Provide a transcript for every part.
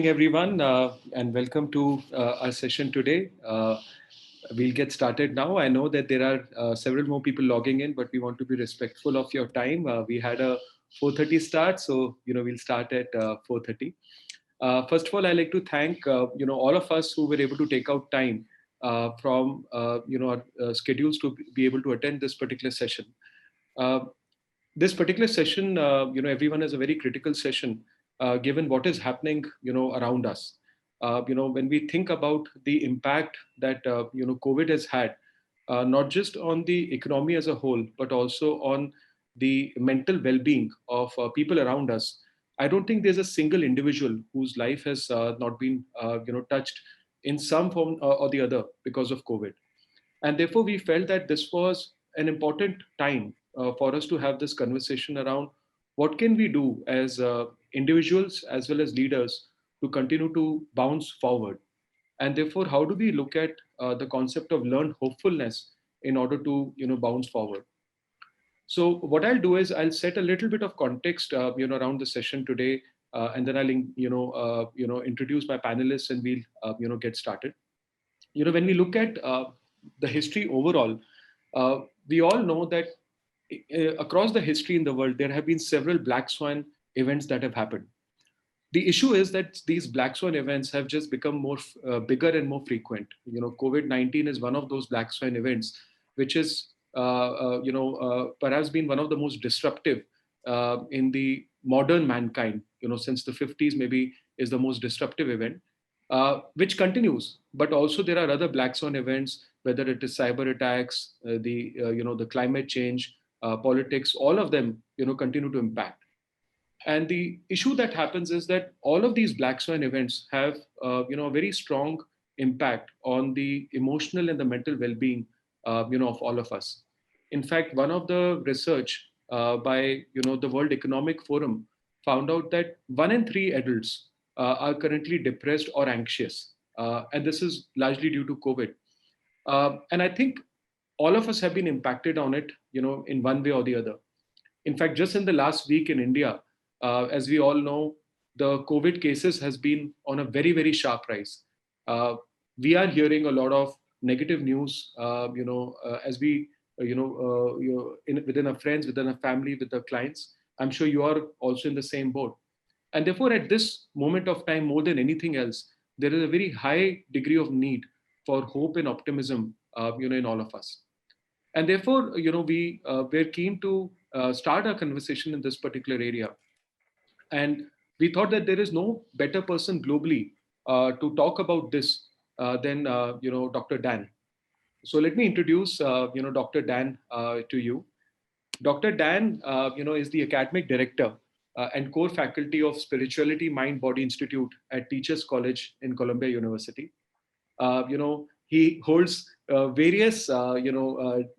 evening, everyone, and welcome to our session today. We'll get started now. I know that there are several more people logging in, but we want to be respectful of your time. We had a 4:30 start, so we'll start at 4:30. First of all, I'd like to thank all of us who were able to take out time from our schedules to be able to attend this particular session. Uh, this particular session, everyone is a very critical session, given what is happening, around us. When we think about the impact that, COVID has had, not just on the economy as a whole, but also on the mental well-being of people around us. I don't think there's a single individual whose life has not been, touched in some form or the other because of COVID. And therefore, we felt that this was an important time for us to have this conversation around what can we do as individuals as well as leaders to continue to bounce forward. And therefore, how do we look at the concept of learned hopefulness in order to bounce forward? So what I'll do is I'll set a little bit of context, around the session today, and then I'll, introduce my panelists, and we'll, get started. When we look at the history overall, we all know that across the history in the world, there have been several black swan events that have happened. The issue is that these black swan events have just become more bigger and more frequent. COVID-19 is one of those black swan events, which is perhaps been one of the most disruptive in the modern mankind. Since the 50s, maybe is the most disruptive event, which continues. But also there are other black swan events, whether it is cyber attacks, the climate change, politics. All of them continue to impact. And the issue that happens is that all of these black swan events have a very strong impact on the emotional and the mental well-being of all of us. In fact, one of the research by the World Economic Forum found out that 1 in 3 adults are currently depressed or anxious, and this is largely due to COVID. And I think all of us have been impacted on it, in one way or the other. In fact, just in the last week in India, as we all know, the COVID cases has been on a very, very sharp rise. We are hearing a lot of negative news, as we, within our friends, within our family, with our clients. I'm sure you are also in the same boat. And therefore, at this moment of time, more than anything else, there is a very high degree of need for hope and optimism, in all of us. And therefore, we're keen to start our conversation in this particular area. And we thought that there is no better person globally to talk about this than Dr. Dan. So let me introduce Dr. Dan to you. Dr. Dan, is the academic director and core faculty of Spirituality Mind Body Institute at Teachers College in Columbia University. He holds various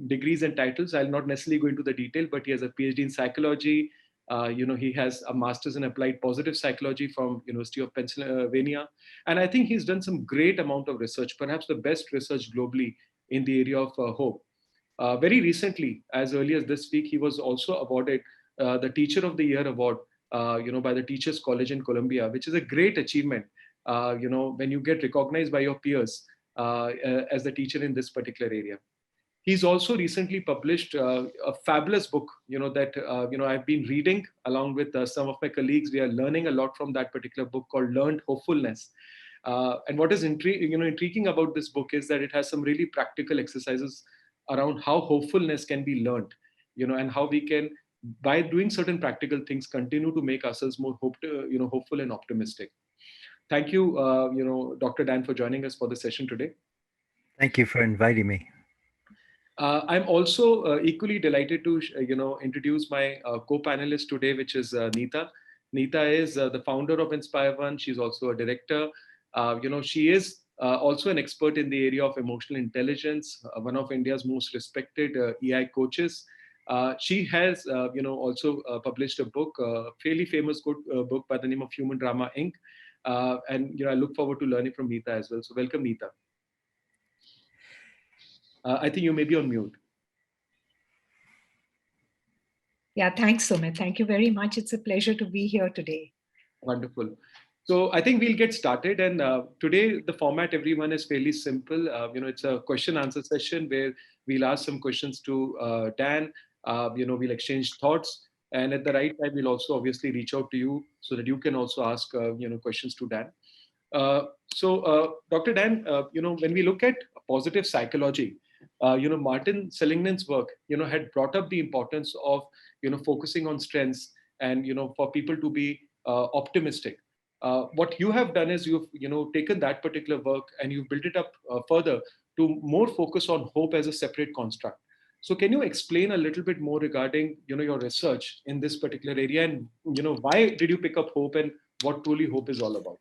degrees and titles. I'll not necessarily go into the detail, but he has a Ph.D. in psychology. He has a master's in applied positive psychology from University of Pennsylvania. And I think he's done some great amount of research, perhaps the best research globally in the area of hope. Very recently, as early as this week, he was also awarded the Teacher of the Year award, by the Teachers College in Columbia, which is a great achievement. When you get recognized by your peers as the teacher in this particular area. He's also recently published a fabulous book, that I've been reading along with some of my colleagues. We are learning a lot from that particular book called Learned Hopefulness. And what is intriguing about this book is that it has some really practical exercises around how hopefulness can be learned, and how we can, by doing certain practical things, continue to make ourselves more hopeful and optimistic. Thank you, Dr. Dan, for joining us for the session today. Thank you for inviting me. I'm also equally delighted to, introduce my co-panelist today, which is Neeta. Neeta is the founder of InspireOne. She's also a director. She is also an expert in the area of emotional intelligence, one of India's most respected EI coaches. She has, also published a book, a fairly famous book by the name of Human Drama Inc. And I look forward to learning from Neeta as well. So welcome, Neeta. I think you may be on mute. Yeah, thanks, Sumit. Thank you very much. It's a pleasure to be here today. Wonderful. So I think we'll get started. And today the format, everyone, is fairly simple. It's a question answer session where we'll ask some questions to Dan. We'll exchange thoughts, and at the right time, we'll also obviously reach out to you so that you can also ask questions to Dan. Dr. Dan, when we look at positive psychology, Martin Seligman's work, had brought up the importance of, focusing on strengths and, for people to be optimistic. What you have done is you've, taken that particular work and you've built it up further to more focus on hope as a separate construct. So can you explain a little bit more regarding, your research in this particular area, and, why did you pick up hope and what truly hope is all about?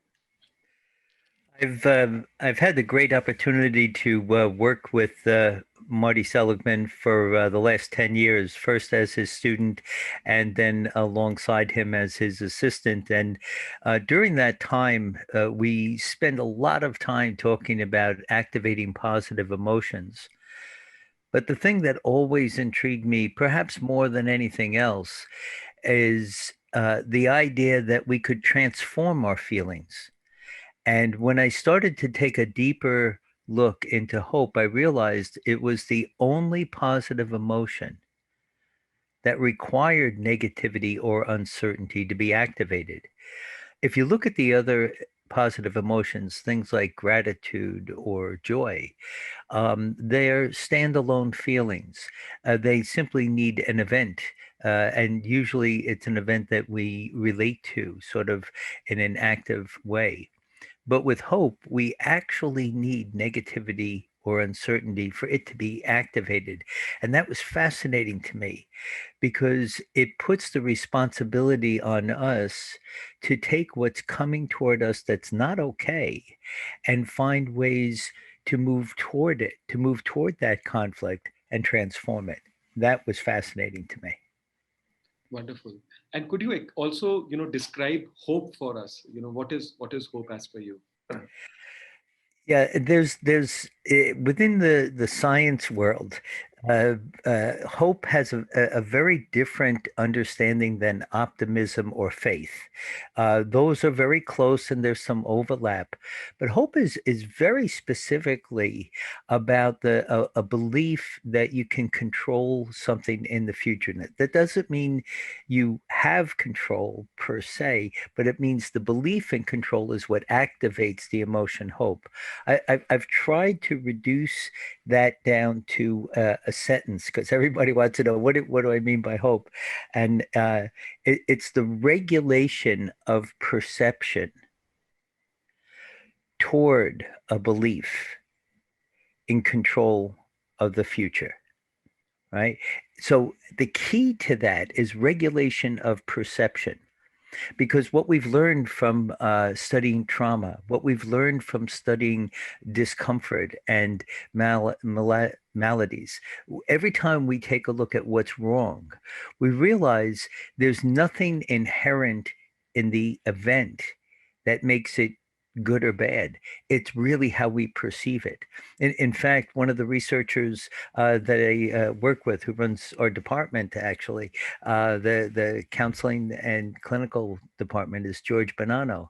I've had the great opportunity to work with Marty Seligman for the last 10 years, first as his student and then alongside him as his assistant. And during that time, we spend a lot of time talking about activating positive emotions. But the thing that always intrigued me, perhaps more than anything else, is the idea that we could transform our feelings. And when I started to take a deeper look into hope, I realized it was the only positive emotion that required negativity or uncertainty to be activated. If you look at the other positive emotions, things like gratitude or joy, they're standalone feelings. They simply need an event. And usually it's an event that we relate to sort of in an active way. But with hope, we actually need negativity or uncertainty for it to be activated. And that was fascinating to me because it puts the responsibility on us to take what's coming toward us that's not okay and find ways to move toward it, to move toward that conflict and transform it. That was fascinating to me. Wonderful. And could you also, describe hope for us? What is hope as per you? Yeah, there's within the science world, hope has a very different understanding than optimism or faith. Those are very close, and there's some overlap. But hope is very specifically about a belief that you can control something in the future. That doesn't mean you have control per se, but it means the belief in control is what activates the emotion hope. I've tried to reduce that down to a sentence because everybody wants to know what do I mean by hope, and it's the regulation of perception toward a belief in control of the future, right? So the key to that is regulation of perception. Because what we've learned from studying trauma, what we've learned from studying discomfort and maladies, every time we take a look at what's wrong, we realize there's nothing inherent in the event that makes it good or bad. It's really how we perceive it. In fact, one of the researchers that I work with, who runs our department, actually, the counseling and clinical department, is George Bonanno,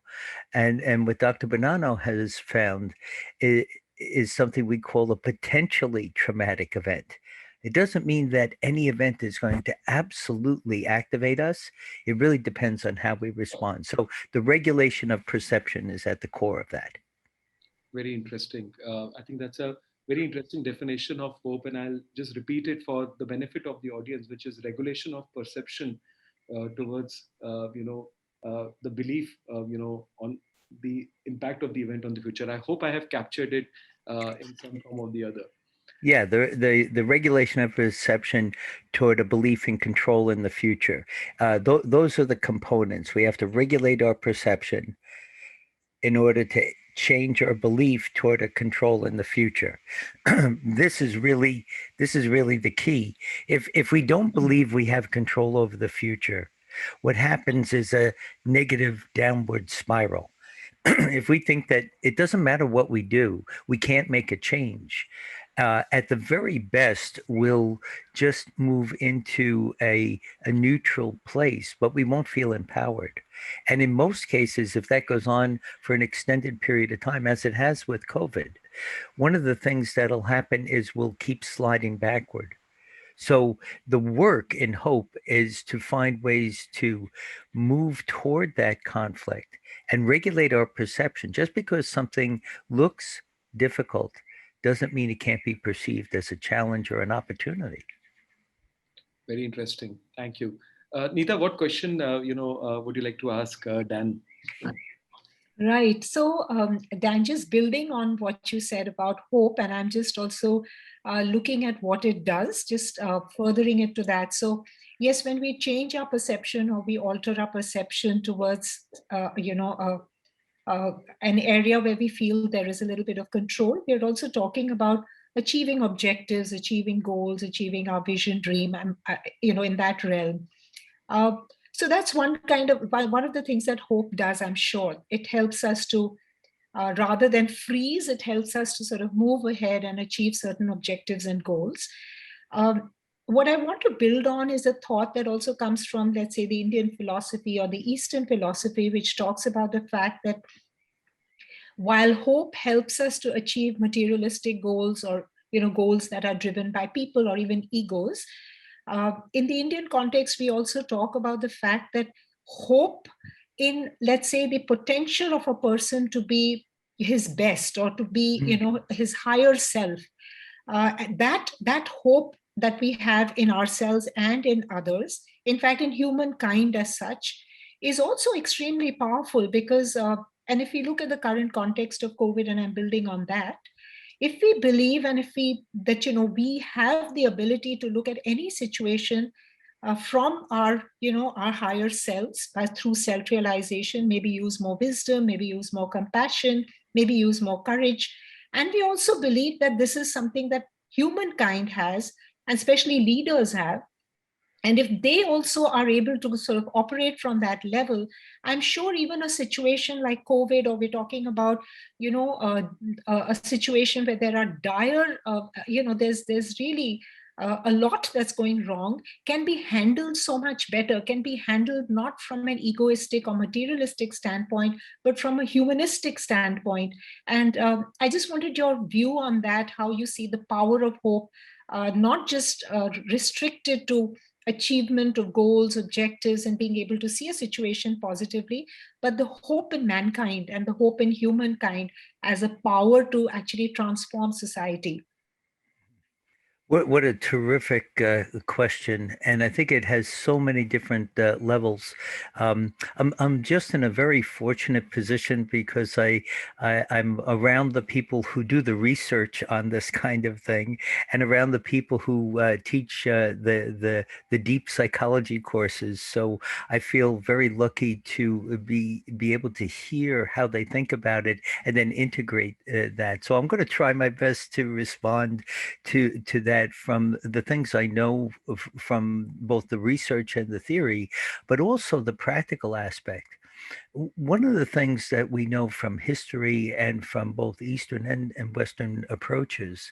and what Dr. Bonanno has found is something we call a potentially traumatic event. It doesn't mean that any event is going to absolutely activate us. It really depends on how we respond. So the regulation of perception is at the core of that. Very interesting. I think that's a very interesting definition of hope, and I'll just repeat it for the benefit of the audience, which is regulation of perception towards the belief on the impact of the event on the future. I hope I have captured it in some form or the other. Yeah, the regulation of perception toward a belief in control in the future. Those are the components. We have to regulate our perception in order to change our belief toward a control in the future. this is really this is really the key. If we don't believe we have control over the future, what happens is a negative downward spiral. If we think that it doesn't matter what we do, we can't make a change, at the very best, we'll just move into a neutral place, but we won't feel empowered. And in most cases, if that goes on for an extended period of time, as it has with COVID, one of the things that'll happen is we'll keep sliding backward. So the work in hope is to find ways to move toward that conflict and regulate our perception. Just because something looks difficult doesn't mean it can't be perceived as a challenge or an opportunity. Very interesting. Thank you. Neeta, what question would you like to ask Dan? Right. So, Dan, just building on what you said about hope, and I'm just also looking at what it does, just furthering it to that. So, yes, when we change our perception or we alter our perception towards, an area where we feel there is a little bit of control, we're also talking about achieving objectives, achieving goals, achieving our vision, dream, and in that realm. Uh, so that's one of the things that hope does. I'm sure it helps us to, rather than freeze, it helps us to sort of move ahead and achieve certain objectives and goals. What I want to build on is a thought that also comes from, let's say, the Indian philosophy or the Eastern philosophy, which talks about the fact that while hope helps us to achieve materialistic goals, or goals that are driven by people or even egos, in the Indian context, we also talk about the fact that hope in, let's say, the potential of a person to be his best or to be, his higher self, that hope that we have in ourselves and in others, in fact, in humankind as such, is also extremely powerful because, and if we look at the current context of COVID, and I'm building on that, if we believe and if we that we have the ability to look at any situation from our higher selves, through self-realization, maybe use more wisdom, maybe use more compassion, maybe use more courage, and we also believe that this is something that humankind has, and especially leaders have, and if they also are able to sort of operate from that level, I'm sure even a situation like COVID, or we're talking about, a situation where there are dire, there's really a lot that's going wrong, can be handled so much better, can be handled not from an egoistic or materialistic standpoint, but from a humanistic standpoint. And I just wanted your view on that, how you see the power of hope, not just restricted to achievement of goals, objectives, and being able to see a situation positively, but the hope in mankind and the hope in humankind as a power to actually transform society. What a terrific question, and I think it has so many different levels. I'm just in a very fortunate position because I'm around the people who do the research on this kind of thing, and around the people who teach the deep psychology courses. So I feel very lucky to be able to hear how they think about it and then integrate that. So I'm going to try my best to respond to that from the things I know from both the research and the theory, but also the practical aspect. One of the things that we know from history and from both Eastern and Western approaches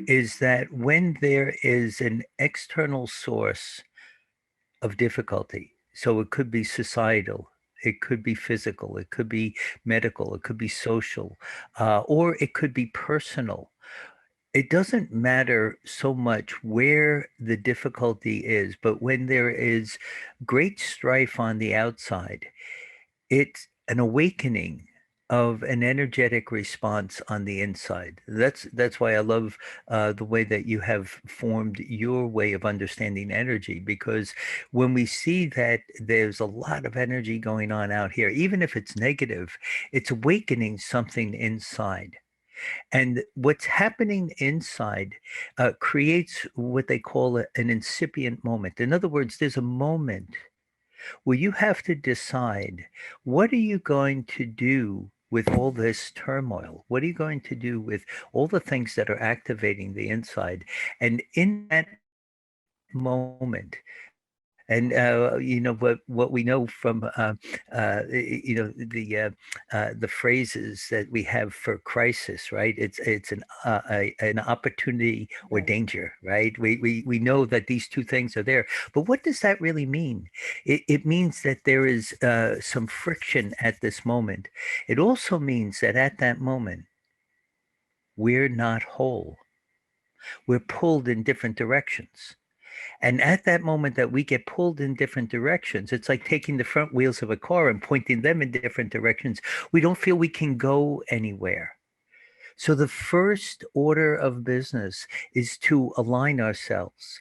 is that when there is an external source of difficulty, so it could be societal, it could be physical, it could be medical, it could be social, or it could be personal. It doesn't matter so much where the difficulty is, but when there is great strife on the outside, it's an awakening of an energetic response on the inside. That's why I love the way that you have formed your way of understanding energy, because when we see that there's a lot of energy going on out here, even if it's negative, it's awakening something inside. And what's happening inside creates what they call an incipient moment. In other words, there's a moment where you have to decide, what are you going to do with all this turmoil? What are you going to do with all the things that are activating the inside? And in that moment, And what we know from the phrases that we have for crisis, right? It's an opportunity or Right. danger, right? We know that these two things are there, but what does that really mean? It means that there is some friction at this moment. It also means that at that moment we're not whole. We're pulled in different directions. And at that moment that we get pulled in different directions, it's like taking the front wheels of a car and pointing them in different directions. We don't feel we can go anywhere. So the first order of business is to align ourselves.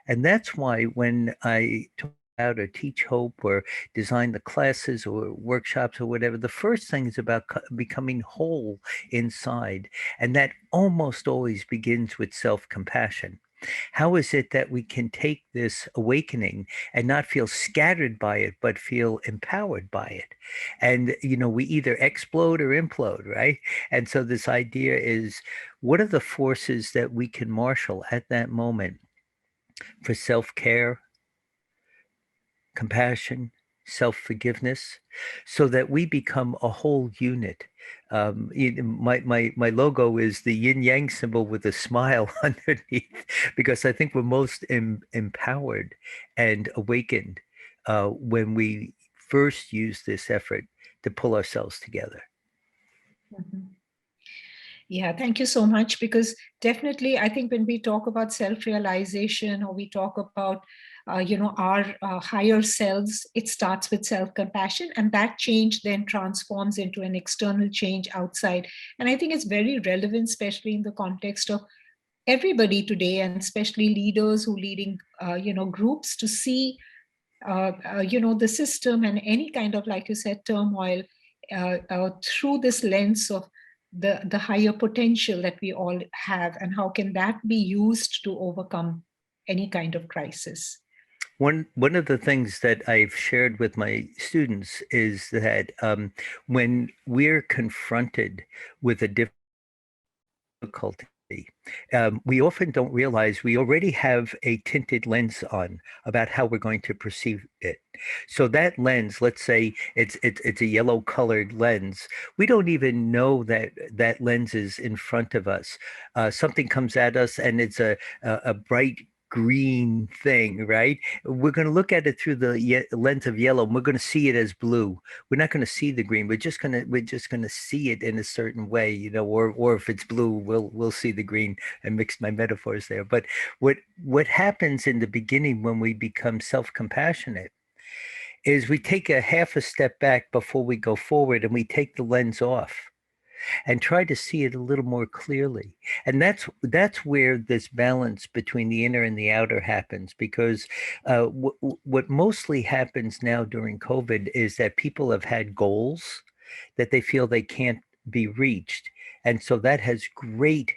And that's why when I talk about or teach hope or design the classes or workshops or whatever, the first thing is about becoming whole inside. And that almost always begins with self-compassion. How is it that we can take this awakening and not feel scattered by it, but feel empowered by it? And, we either explode or implode, right? And so this idea is, what are the forces that we can marshal at that moment for self-care, compassion, self-forgiveness, so that we become a whole unit. My logo is the yin yang symbol with a smile underneath, because I think we're most empowered and awakened when we first use this effort to pull ourselves together. Mhm. Yeah, thank you so much. Because definitely, I think when we talk about self-realization or we talk about, our higher selves, it starts with self-compassion, and that change then transforms into an external change outside. And I think it's very relevant, especially in the context of everybody today, and especially leaders who leading, groups, to see the system and any kind of, like you said, turmoil through this lens of the higher potential that we all have, and how can that be used to overcome any kind of crisis. One of the things that I've shared with my students is that when we're confronted with a difficulty, we often don't realize we already have a tinted lens on about how we're going to perceive it. So that lens, let's say it's a yellow colored lens, we don't even know that that lens is in front of us. Something comes at us and it's a bright green thing, right? We're going to look at it through the lens of yellow, and we're going to see it as blue. We're not going to see the green. We're just gonna see it in a certain way, or if it's blue, we'll see the green. I mixed my metaphors there. But what happens in the beginning when we become self-compassionate is we take a half a step back before we go forward, and we take the lens off and try to see it a little more clearly. And that's where this balance between the inner and the outer happens, because what mostly happens now during COVID is that people have had goals that they feel they can't be reached. And so that has great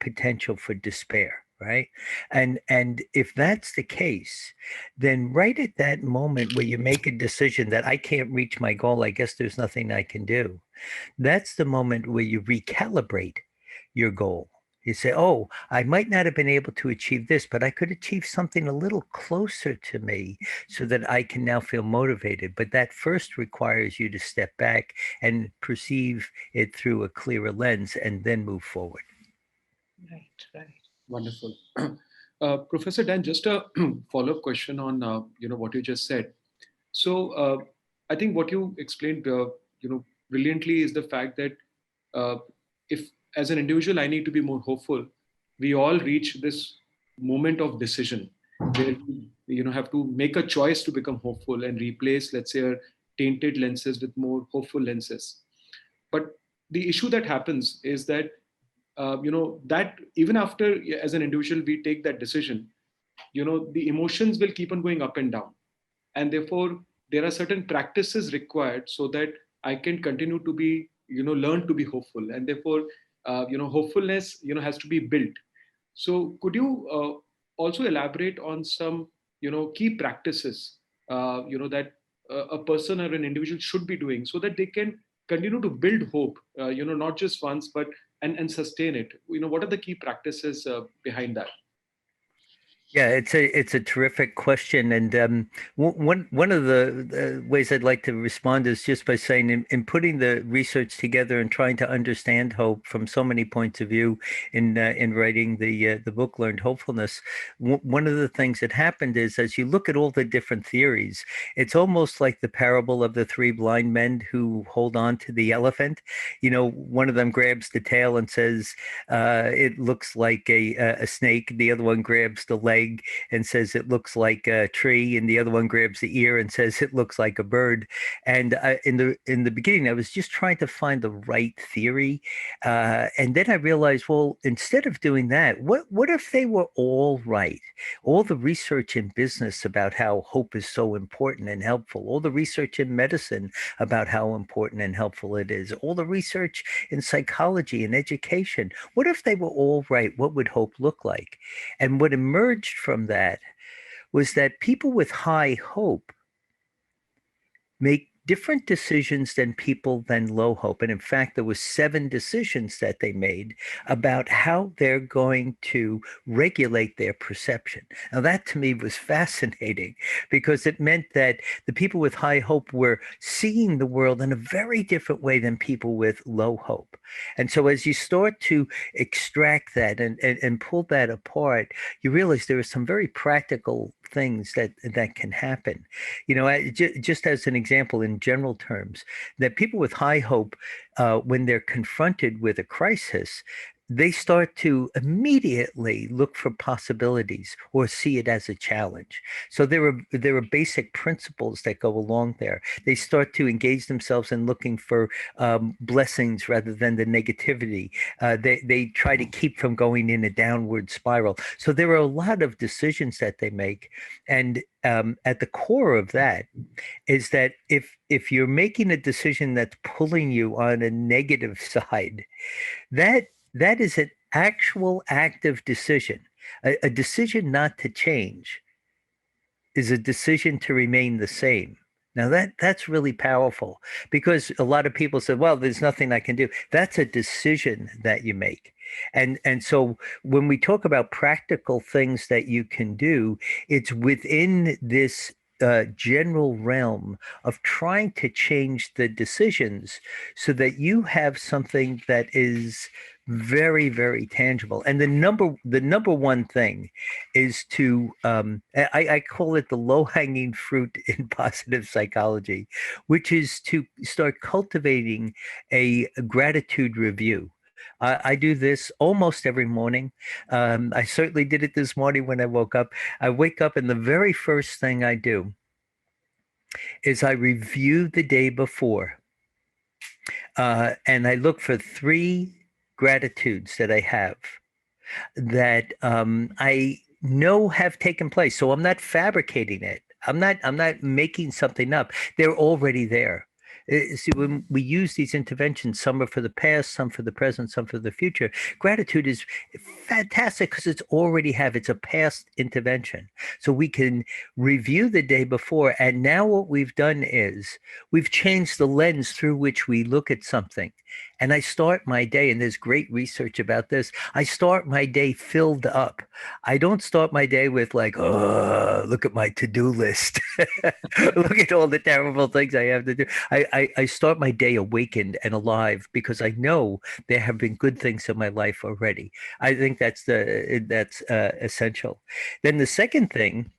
potential for despair, right? And if that's the case, then right at that moment where you make a decision that I can't reach my goal, I guess there's nothing I can do, that's the moment where you recalibrate your goal. You say, oh, I might not have been able to achieve this, but I could achieve something a little closer to me so that I can now feel motivated. But that first requires you to step back and perceive it through a clearer lens and then move forward. Right, right. Wonderful. Professor Dan, just a follow-up question on what you just said. So I think what you explained brilliantly is the fact that uh, if as an individual I need to be more hopeful, we all reach this moment of decision where we have to make a choice to become hopeful and replace, let's say, our tainted lenses with more hopeful lenses. But the issue that happens is that that even after, as an individual, we take that decision, the emotions will keep on going up and down, and therefore there are certain practices required so that I can continue to be, learn to be hopeful, and therefore hopefulness has to be built. So could you also elaborate on some key practices that a person or an individual should be doing so that they can continue to build hope, not just once but and sustain it? What are the key practices behind that? Yeah, it's a terrific question, and one of the ways I'd like to respond is just by saying, in putting the research together and trying to understand hope from so many points of view, in writing the book Learned Hopefulness, one of the things that happened is, as you look at all the different theories, it's almost like the parable of the three blind men who hold on to the elephant. One of them grabs the tail and says, it looks like a snake. The other one grabs the leg and says it looks like a tree, and the other one grabs the ear and says it looks like a bird. And in the beginning, I was just trying to find the right theory, and then I realized, well, instead of doing that, what if they were all right? All the research in business about how hope is so important and helpful, all the research in medicine about how important and helpful it is, all the research in psychology and education. What if they were all right? What would hope look like? And what emerged from that was that people with high hope make different decisions than people than low hope. And in fact, there was 7 decisions that they made about how they're going to regulate their perception. Now, that to me was fascinating because it meant that the people with high hope were seeing the world in a very different way than people with low hope. And so as you start to extract that and pull that apart, you realize there are some very practical things that can happen. Just as an example, in general terms, that people with high hope, when they're confronted with a crisis, they start to immediately look for possibilities or see it as a challenge. So there are basic principles that go along there. They start to engage themselves in looking for blessings rather than the negativity. They try to keep from going in a downward spiral. So there are a lot of decisions that they make, and at the core of that is that if you're making a decision that's pulling you on a negative side, that that is an actual active decision. A decision not to change is a decision to remain the same. Now that's really powerful because a lot of people say, well, there's nothing I can do. That's a decision that you make. And so when we talk about practical things that you can do, it's within this general realm of trying to change the decisions so that you have something that is very, very tangible. And the number one thing is to I call it the low-hanging fruit in positive psychology, which is to start cultivating a gratitude review. I do this almost every morning. I certainly did it this morning when I woke up. I wake up and the very first thing I do is I review the day before, and I look for 3 gratitudes that I have that I know have taken place. So I'm not fabricating it. I'm not making something up. They're already there. See, when we use these interventions, some are for the past, some for the present, some for the future. Gratitude is fantastic because it's a past intervention. So we can review the day before. And now what we've done is we've changed the lens through which we look at something. And I start my day, and there's great research about this. I start my day filled up. I don't start my day with like, oh, look at my to-do list. Look at all the terrible things I have to do. I start my day awakened and alive because I know there have been good things in my life already. I think that's essential. Then the second thing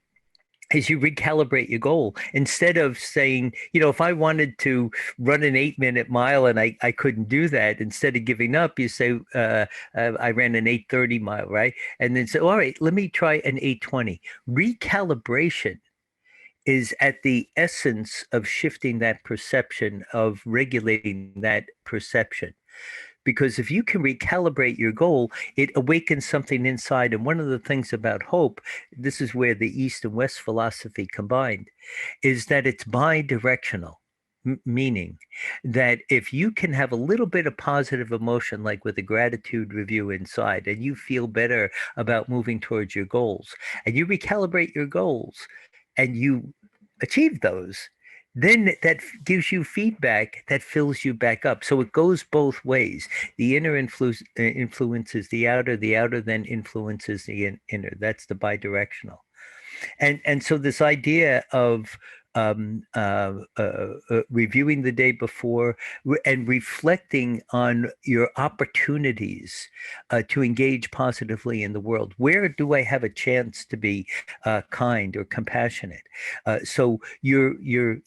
is you recalibrate your goal instead of saying, if I wanted to run an 8-minute mile and I couldn't do that, instead of giving up, you say, I ran an 8:30 mile, right? And then say, all right, let me try an 8:20. Recalibration is at the essence of shifting that perception, of regulating that perception. Because if you can recalibrate your goal, it awakens something inside. And one of the things about hope, this is where the East and West philosophy combined, is that it's bi-directional. Meaning that if you can have a little bit of positive emotion, like with a gratitude review inside, and you feel better about moving towards your goals, and you recalibrate your goals, and you achieve those, then that gives you feedback that fills you back up. So it goes both ways. The inner influences the outer then influences the inner. That's the bidirectional. And so this idea of reviewing the day before and reflecting on your opportunities to engage positively in the world. Where do I have a chance to be kind or compassionate? So you're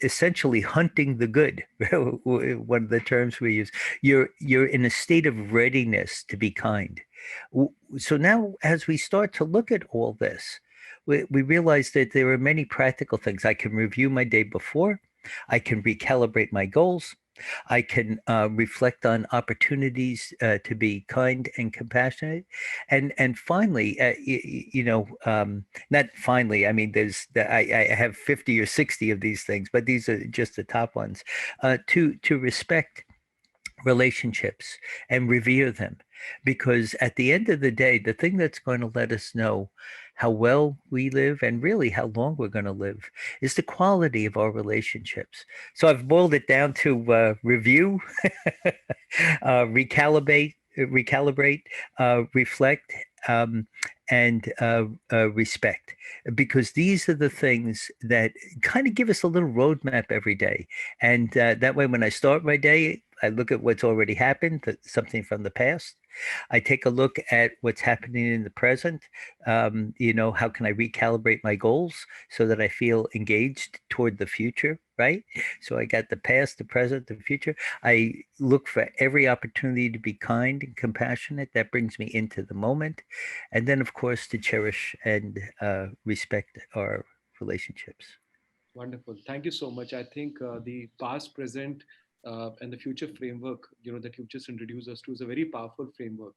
essentially hunting the good. One of the terms we use. You're in a state of readiness to be kind. So now, as we start to look at all this, we realized that there are many practical things. I can review my day before. I can recalibrate my goals. I can reflect on opportunities to be kind and compassionate, and finally, not finally. I mean, I have 50 or 60 of these things, but these are just the top ones. To respect relationships and revere them, because at the end of the day, the thing that's going to let us know how well we live and really how long we're going to live is the quality of our relationships. So I've boiled it down to review, recalibrate, reflect, um, and respect, because these are the things that kind of give us a little roadmap every day. And that way, when I start my day, I look at what's already happened, something from the past. I take a look at what's happening in the present. How can I recalibrate my goals so that I feel engaged toward the future, right? So I got the past, the present, the future. I look for every opportunity to be kind and compassionate. That brings me into the moment. And then, of course, to cherish and respect our relationships. Wonderful. Thank you so much. I think the past, present, and the future framework, that you've just introduced us to is a very powerful framework.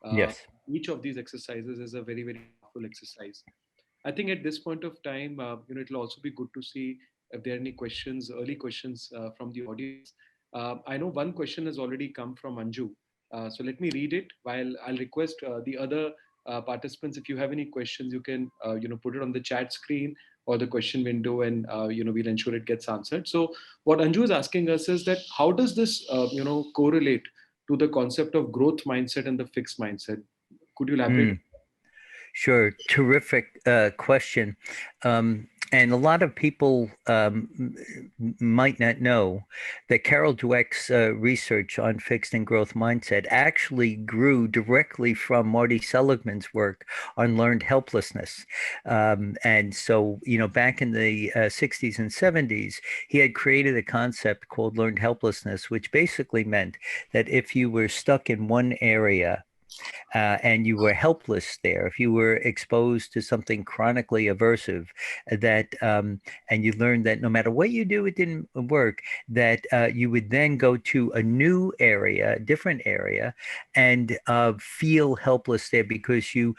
Uh, Yes. each of these exercises is a very, very powerful exercise. I think at this point of time, it'll also be good to see if there are any questions, early questions from the audience. I know one question has already come from Anju. So let me read it while I'll request the other participants, if you have any questions, you can, put it on the chat screen or the question window, and, we'll ensure it gets answered. So what Anju is asking us is that how does this, correlate to the concept of growth mindset and the fixed mindset? Could you elaborate? Mm. Sure. Terrific question. And a lot of people might not know that Carol Dweck's research on fixed and growth mindset actually grew directly from Marty Seligman's work on learned helplessness. And so, back in the 60s and 70s, he had created a concept called learned helplessness, which basically meant that if you were stuck in one area, and you were helpless there, if you were exposed to something chronically aversive, and you learned that no matter what you do, it didn't work, that you would then go to a new area, a different area, and feel helpless there because you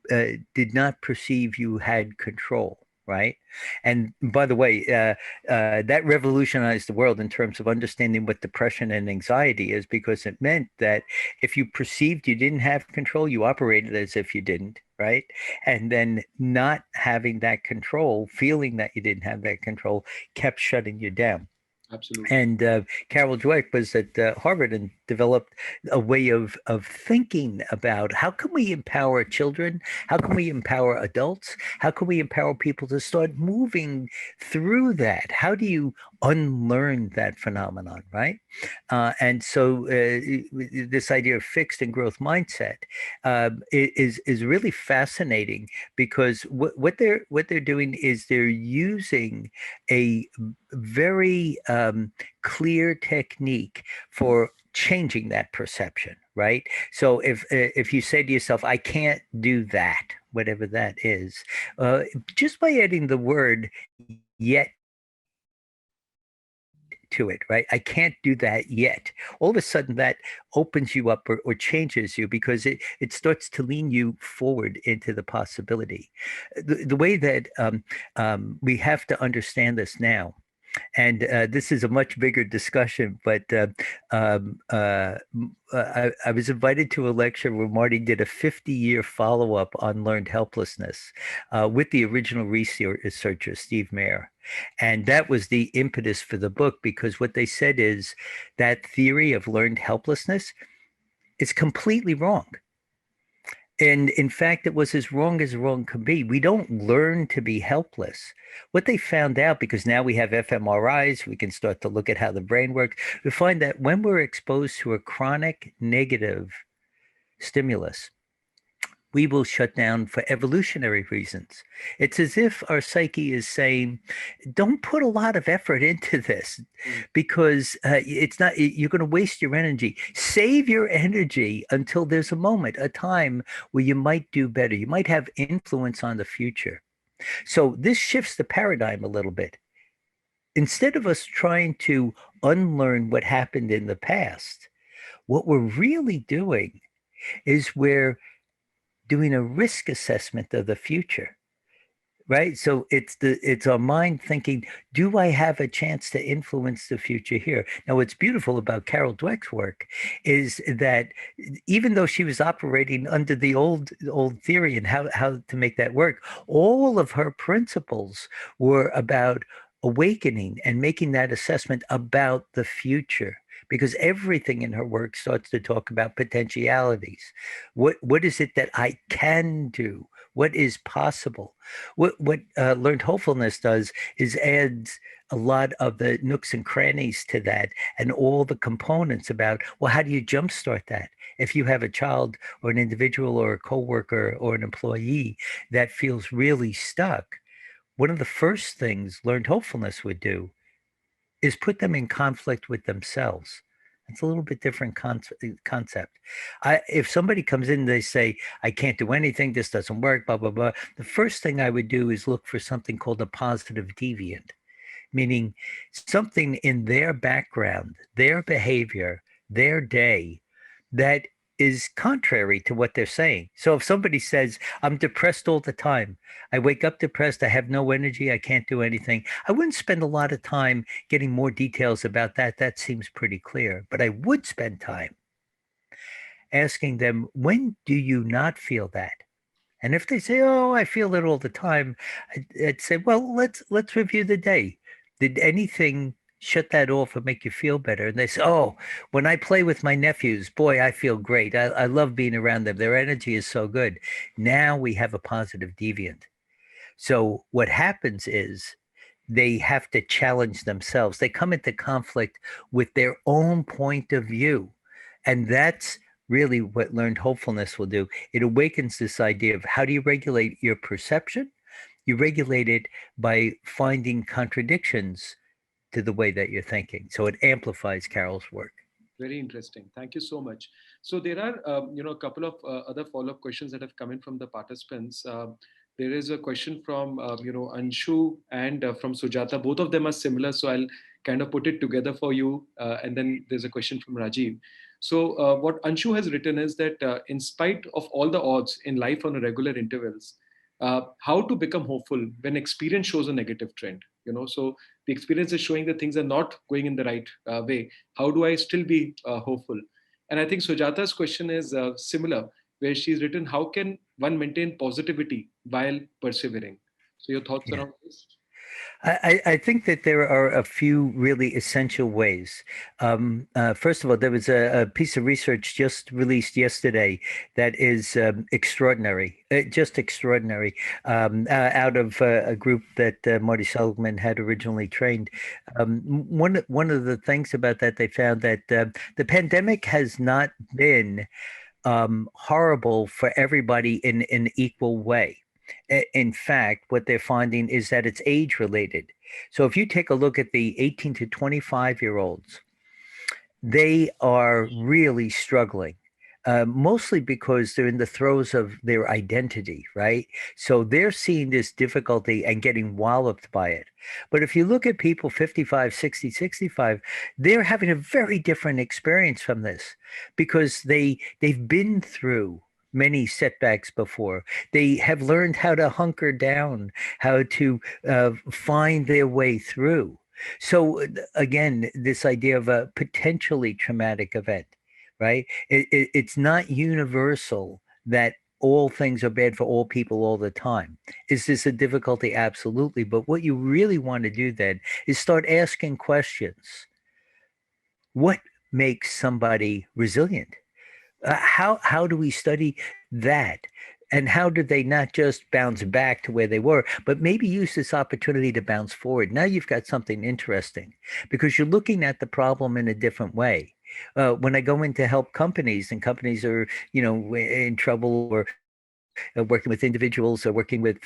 did not perceive you had control. Right. And by the way, that revolutionized the world in terms of understanding what depression and anxiety is, because it meant that if you perceived you didn't have control, you operated as if you didn't, right? And then not having that control, feeling that you didn't have that control, kept shutting you down. Absolutely. And Carol Dweck was at Harvard and developed a way of thinking about how can we empower children? How can we empower adults? How can we empower people to start moving through that? How do you unlearn that phenomenon, right? And so this idea of fixed and growth mindset is really fascinating, because what they're doing is they're using a very clear technique for changing that perception, right? So if you say to yourself, I can't do that, whatever that is, just by adding the word yet to it, right? I can't do that yet. All of a sudden that opens you up, or changes you, because it starts to lean you forward into the possibility. The way that we have to understand this now And this is a much bigger discussion, but I was invited to a lecture where Marty did a 50-year follow-up on learned helplessness with the original researcher, Steve Mayer. And that was the impetus for the book, because what they said is that theory of learned helplessness is completely wrong. And in fact, it was as wrong can be. We don't learn to be helpless. What they found out, because now we have fMRIs, we can start to look at how the brain works. We find that when we're exposed to a chronic negative stimulus, we will shut down for evolutionary reasons. It's as if our psyche is saying, don't put a lot of effort into this because it's not, you're going to waste your energy. Save your energy until there's a moment, a time where you might do better. You might have influence on the future. So this shifts the paradigm a little bit. Instead of us trying to unlearn what happened in the past, what we're really doing is we're doing a risk assessment of the future, right? So it's our mind thinking, do I have a chance to influence the future here? Now, what's beautiful about Carol Dweck's work is that even though she was operating under the old theory and how to make that work, all of her principles were about awakening and making that assessment about the future, because everything in her work starts to talk about potentialities. What is it that I can do? What is possible? What Learned Hopefulness does is adds a lot of the nooks and crannies to that, and all the components about, well, how do you jumpstart that? If you have a child or an individual or a coworker or an employee that feels really stuck, one of the first things Learned Hopefulness would do is put them in conflict with themselves. It's a little bit different concept. If somebody comes in, they say, I can't do anything, this doesn't work, blah, blah, blah. The first thing I would do is look for something called a positive deviant, meaning something in their background, their behavior, their day that is contrary to what they're saying. So if somebody says, I'm depressed all the time, I wake up depressed, I have no energy, I can't do anything, I wouldn't spend a lot of time getting more details about that. That seems pretty clear. But I would spend time asking them, when do you not feel that? And if they say, oh, I feel it all the time, I'd say, well, let's review the day. Did anything shut that off or make you feel better? And they say, oh, when I play with my nephews, boy, I feel great. I love being around them. Their energy is so good. Now we have a positive deviant. So what happens is they have to challenge themselves. They come into conflict with their own point of view. And that's really what learned hopefulness will do. It awakens this idea of how do you regulate your perception? You regulate it by finding contradictions to the way that you're thinking. So it amplifies Carol's work. Very interesting. Thank you so much. So there are, a couple of other follow-up questions that have come in from the participants. There is a question from, Anshu and from Sujata. Both of them are similar, so I'll kind of put it together for you. And then there's a question from Rajiv. So what Anshu has written is that in spite of all the odds in life on a regular intervals, how to become hopeful when experience shows a negative trend. So the experience is showing that things are not going in the right way. How do I still be hopeful? And I think Sujata's question is similar, where she's written, how can one maintain positivity while persevering? So your thoughts Yeah. around this? I think that there are a few really essential ways. First of all, there was a piece of research just released yesterday that is extraordinary, just extraordinary, out of a group that Marty Seligman had originally trained. One of the things about that, they found that the pandemic has not been horrible for everybody in an equal way. In fact, what they're finding is that it's age related. So if you take a look at the 18 to 25-year-olds, they are really struggling. Mostly because they're in the throes of their identity, right? So they're seeing this difficulty and getting walloped by it. But if you look at people 55, 60, 65, they're having a very different experience from this because they've been through many setbacks before. They have learned how to hunker down, how to find their way through. So again, this idea of a potentially traumatic event, right? It's not universal that all things are bad for all people all the time. Is this a difficulty? Absolutely. But what you really want to do then is start asking questions. What makes somebody resilient? How do we study that? And how do they not just bounce back to where they were, but maybe use this opportunity to bounce forward? Now you've got something interesting because you're looking at the problem in a different way. When I go in to help companies and companies are, in trouble or working with individuals or working with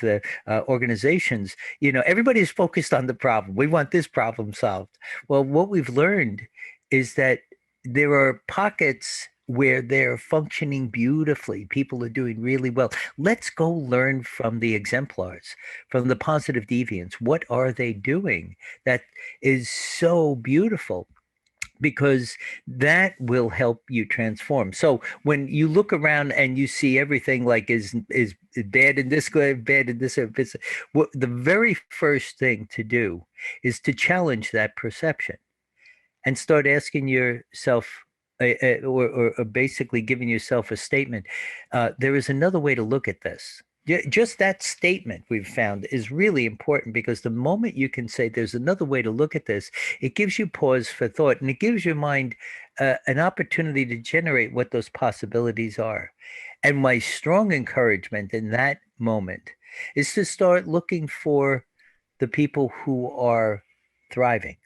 organizations, everybody's focused on the problem. We want this problem solved. Well, what we've learned is that there are pockets where they're functioning beautifully. People are doing really well. Let's go learn from the exemplars, from the positive deviants. What are they doing that is so beautiful? Because that will help you transform. So when you look around and you see everything like is bad in this way, bad in this, what the very first thing to do is to challenge that perception and start asking yourself or basically giving yourself a statement. There is another way to look at this. Just that statement we've found is really important because the moment you can say there's another way to look at this, it gives you pause for thought and it gives your mind an opportunity to generate what those possibilities are. And my strong encouragement in that moment is to start looking for the people who are thriving,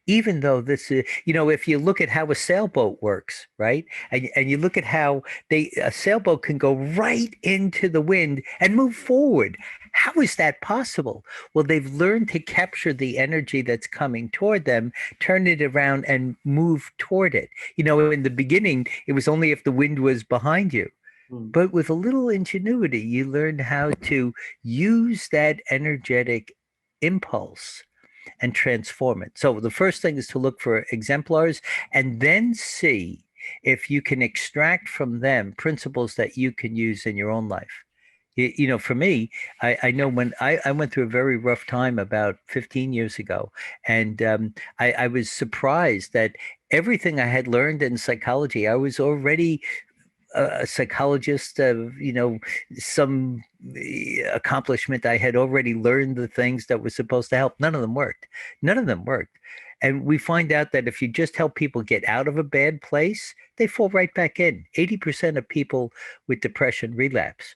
even though this is, if you look at how a sailboat works, right? And you look at how a sailboat can go right into the wind and move forward. How is that possible? Well, they've learned to capture the energy that's coming toward them, turn it around and move toward it. In the beginning, it was only if the wind was behind you. But with a little ingenuity, you learn how to use that energetic impulse and transform it. So the first thing is to look for exemplars and then see if you can extract from them principles that you can use in your own life. For me, I know when I went through a very rough time about 15 years ago, and I was surprised that everything I had learned in psychology, I was already a psychologist, some accomplishment. I had already learned the things that were supposed to help. None of them worked. None of them worked. And we find out that if you just help people get out of a bad place, they fall right back in. 80% of people with depression relapse.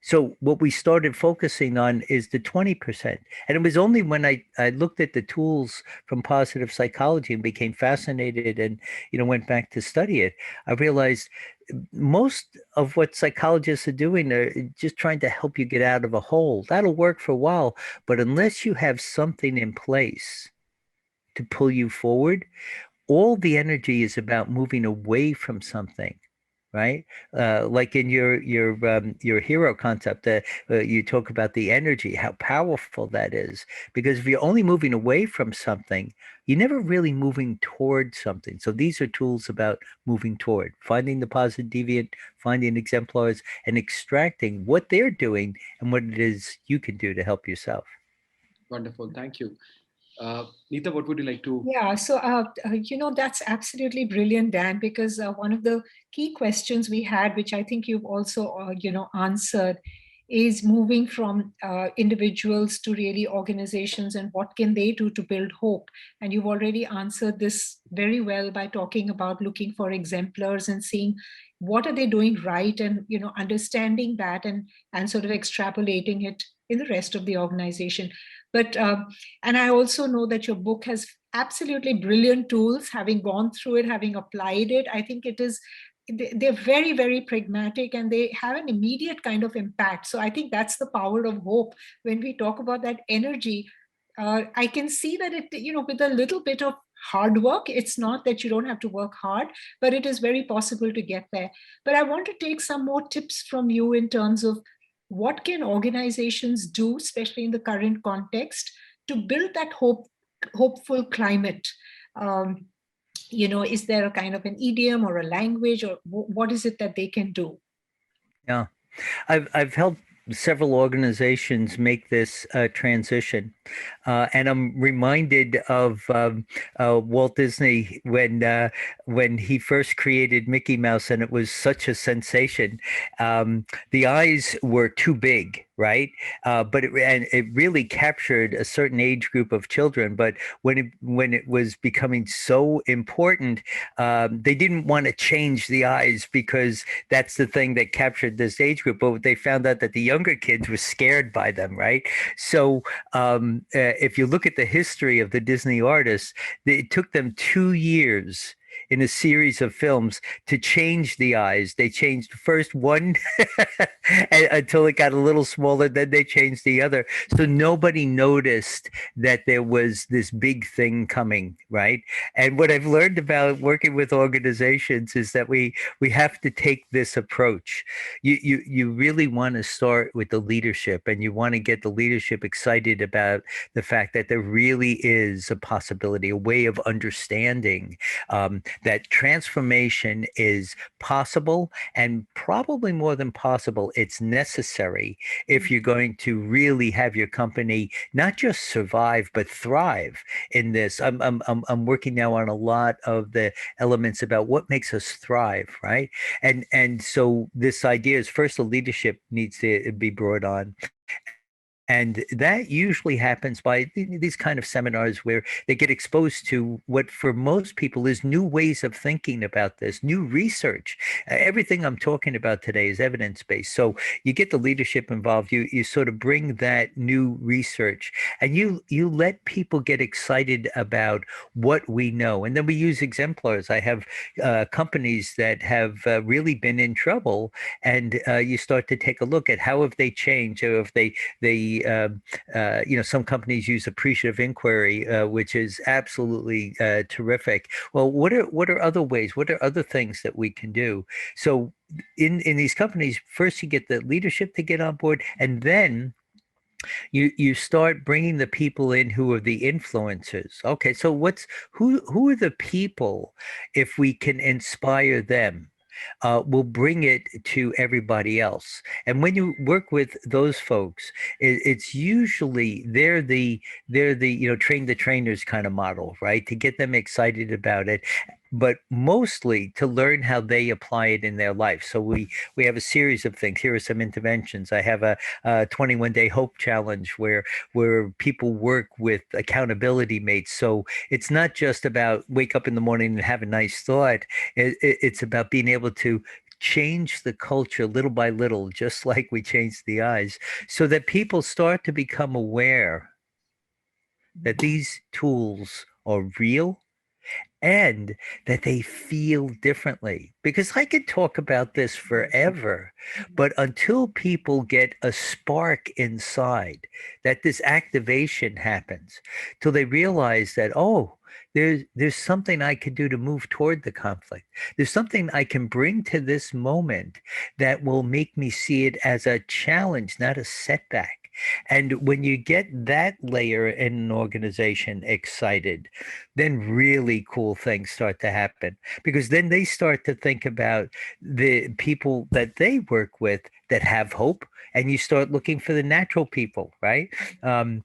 So what we started focusing on is the 20%. And it was only when I looked at the tools from positive psychology and became fascinated and, went back to study it, I realized most of what psychologists are doing are just trying to help you get out of a hole. That'll work for a while, but unless you have something in place to pull you forward, all the energy is about moving away from something, right? Like in your hero concept, you talk about the energy, how powerful that is. Because if you're only moving away from something, you're never really moving toward something. So these are tools about moving toward, finding the positive deviant, finding exemplars, and extracting what they're doing and what it is you can do to help yourself. Wonderful. Thank you. Neeta, what would you like to? Yeah, so that's absolutely brilliant, Dan, because one of the key questions we had, which I think you've also answered, is moving from individuals to really organizations and what can they do to build hope. And you've already answered this very well by talking about looking for exemplars and seeing what are they doing right, and understanding that and sort of extrapolating it in the rest of the organization. But and I also know that your book has absolutely brilliant tools. Having gone through it, having applied it, I think they're very, very pragmatic and they have an immediate kind of impact. So I think that's the power of hope. When we talk about that energy, I can see that with a little bit of hard work, it's not that you don't have to work hard, but it is very possible to get there. But I want to take some more tips from you in terms of what can organizations do, especially in the current context, to build that hopeful climate. um, is there a kind of an idiom or a language, or what is it that they can do? Yeah, I've helped several organizations make this transition. And I'm reminded of Walt Disney when he first created Mickey Mouse, and it was such a sensation. The eyes were too big, right? And it really captured a certain age group of children. But when it was becoming so important, they didn't want to change the eyes because that's the thing that captured this age group. But they found out that the younger kids were scared by them, right? So if you look at the history of the Disney artists, it took them 2 years in a series of films to change the eyes. They changed first one until it got a little smaller, then they changed the other. So nobody noticed that there was this big thing coming, right? And what I've learned about working with organizations is that we have to take this approach. You really want to start with the leadership, and you want to get the leadership excited about the fact that there really is a possibility, a way of understanding that transformation is possible, and probably more than possible, it's necessary if you're going to really have your company not just survive but thrive in this. I'm working now on a lot of the elements about what makes us thrive, right? And so this idea is first the leadership needs to be brought on. And that usually happens by these kind of seminars where they get exposed to what for most people is new ways of thinking about this, new research. Everything I'm talking about today is evidence-based. So you get the leadership involved, you sort of bring that new research, and you let people get excited about what we know. And then we use exemplars. I have companies that have really been in trouble, and you start to take a look at how have they changed, or if some companies use appreciative inquiry, which is absolutely terrific. Well, what are other ways? What are other things that we can do? So in these companies, first you get the leadership to get on board, and then you start bringing the people in who are the influencers. Okay, so who are the people? If we can inspire them, we'll bring it to everybody else. And when you work with those folks, it's usually they're the train the trainers kind of model, right? To get them excited about it, but mostly to learn how they apply it in their life. So we have a series of things. Here are some interventions. I have a 21-day hope challenge where people work with accountability mates. So it's not just about wake up in the morning and have a nice thought. It's about being able to change the culture little by little, just like we changed the eyes, so that people start to become aware that these tools are real and that they feel differently. Because I could talk about this forever, but until people get a spark inside, that this activation happens, till they realize that, oh, there's something I could do to move toward the conflict. There's something I can bring to this moment that will make me see it as a challenge, not a setback. And when you get that layer in an organization excited, then really cool things start to happen, because then they start to think about the people that they work with that have hope, and you start looking for the natural people, right? One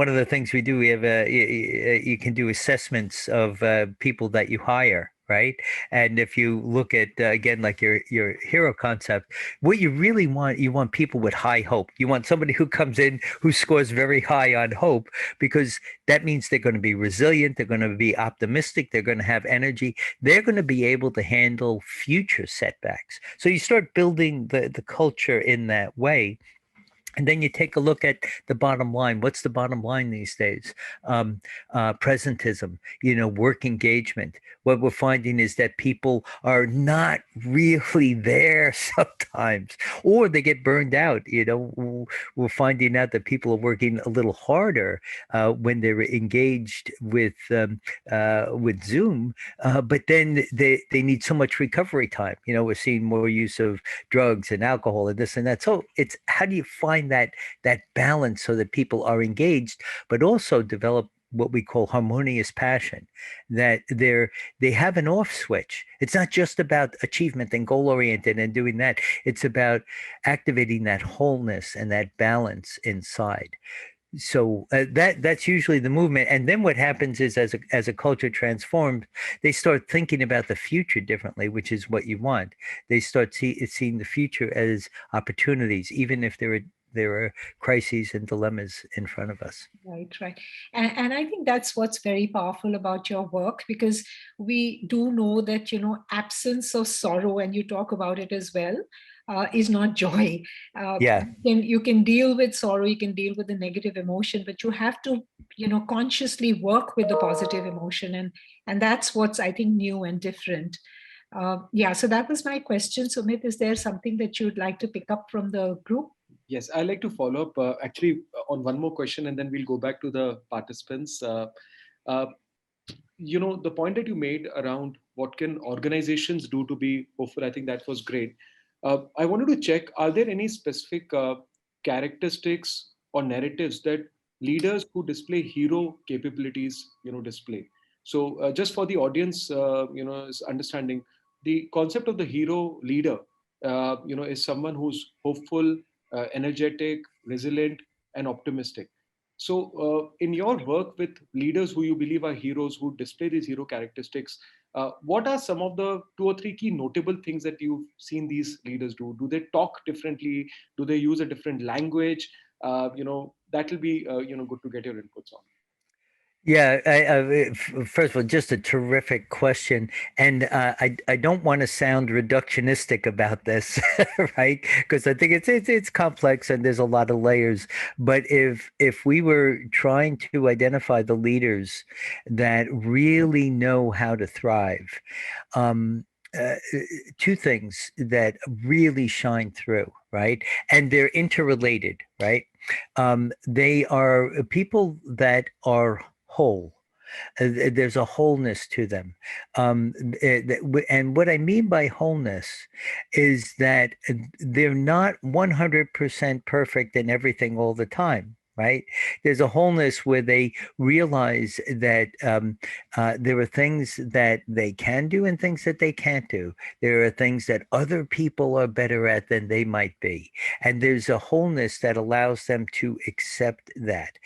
of the things we do, we have you can do assessments of people that you hire, right? And if you look at again, like your hero concept, what you really want, you want people with high hope. You want somebody who comes in who scores very high on hope, because that means they're going to be resilient, they're going to be optimistic, they're going to have energy, they're going to be able to handle future setbacks. So you start building the culture in that way. And then you take a look at the bottom line. What's the bottom line these days? Presentism, work engagement. What we're finding is that people are not really there sometimes, or they get burned out. We're finding out that people are working a little harder when they're engaged with Zoom, but then they need so much recovery time. We're seeing more use of drugs and alcohol and this and that. So it's, how do you find that balance so that people are engaged, but also develop what we call harmonious passion, that they have an off switch. It's not just about achievement and goal oriented and doing that. It's about activating that wholeness and that balance inside. So that's usually the movement. And then what happens is, as a culture transforms, they start thinking about the future differently, which is what you want. They start seeing the future as opportunities, even if there are crises and dilemmas in front of us. Right, right. And I think that's what's very powerful about your work, because we do know that, absence of sorrow, and you talk about it as well, is not joy. Yeah. You can deal with sorrow, you can deal with the negative emotion, but you have to, consciously work with the positive emotion. And that's what's, I think, new and different. Yeah, so that was my question. Sumit, is there something that you'd like to pick up from the group? Yes, I'd like to follow up actually on one more question, and then we'll go back to the participants. Uh, the point that you made around what can organizations do to be hopeful, I think that was great. I wanted to check, are there any specific characteristics or narratives that leaders who display hero capabilities display? So just for the audience is understanding, the concept of the hero leader is someone who's hopeful, energetic, resilient, and optimistic. So, in your work with leaders who you believe are heroes, who display these hero characteristics, what are some of the two or three key notable things that you've seen these leaders do? Do they talk differently? Do they use a different language? That will be good to get your inputs on. Yeah, first of all, just a terrific question, and I don't want to sound reductionistic about this, right? Because I think it's complex and there's a lot of layers. But if we were trying to identify the leaders that really know how to thrive, um, uh, two things that really shine through, right? And they're interrelated, right? They are people that are whole. There's a wholeness to them. And what I mean by wholeness is that they're not 100% perfect in everything all the time. Right? There's a wholeness where they realize that there are things that they can do and things that they can't do. There are things that other people are better at than they might be. And there's a wholeness that allows them to accept that.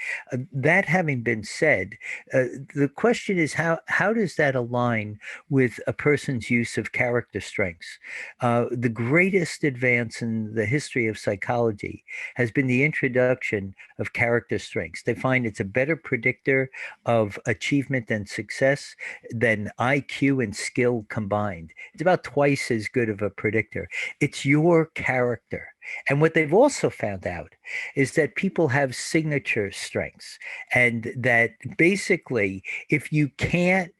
That having been said, the question is how does that align with a person's use of character strengths? The greatest advance in the history of psychology has been the introduction of character strengths. They find it's a better predictor of achievement and success than IQ and skill combined. It's about twice as good of a predictor. It's your character. And what they've also found out is that people have signature strengths, and that basically, if you can't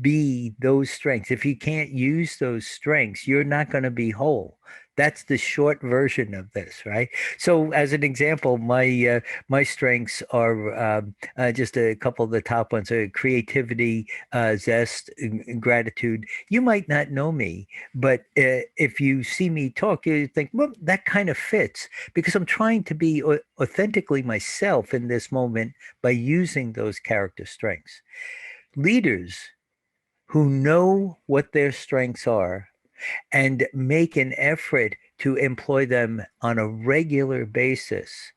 be those strengths, if you can't use those strengths, you're not going to be whole. That's the short version of this, right? So, as an example, my strengths are just a couple of the top ones: creativity, zest, and gratitude. You might not know me, but if you see me talk, you think, well, that kind of fits, because I'm trying to be authentically myself in this moment by using those character strengths. Leaders who know what their strengths are and make an effort to employ them on a regular basis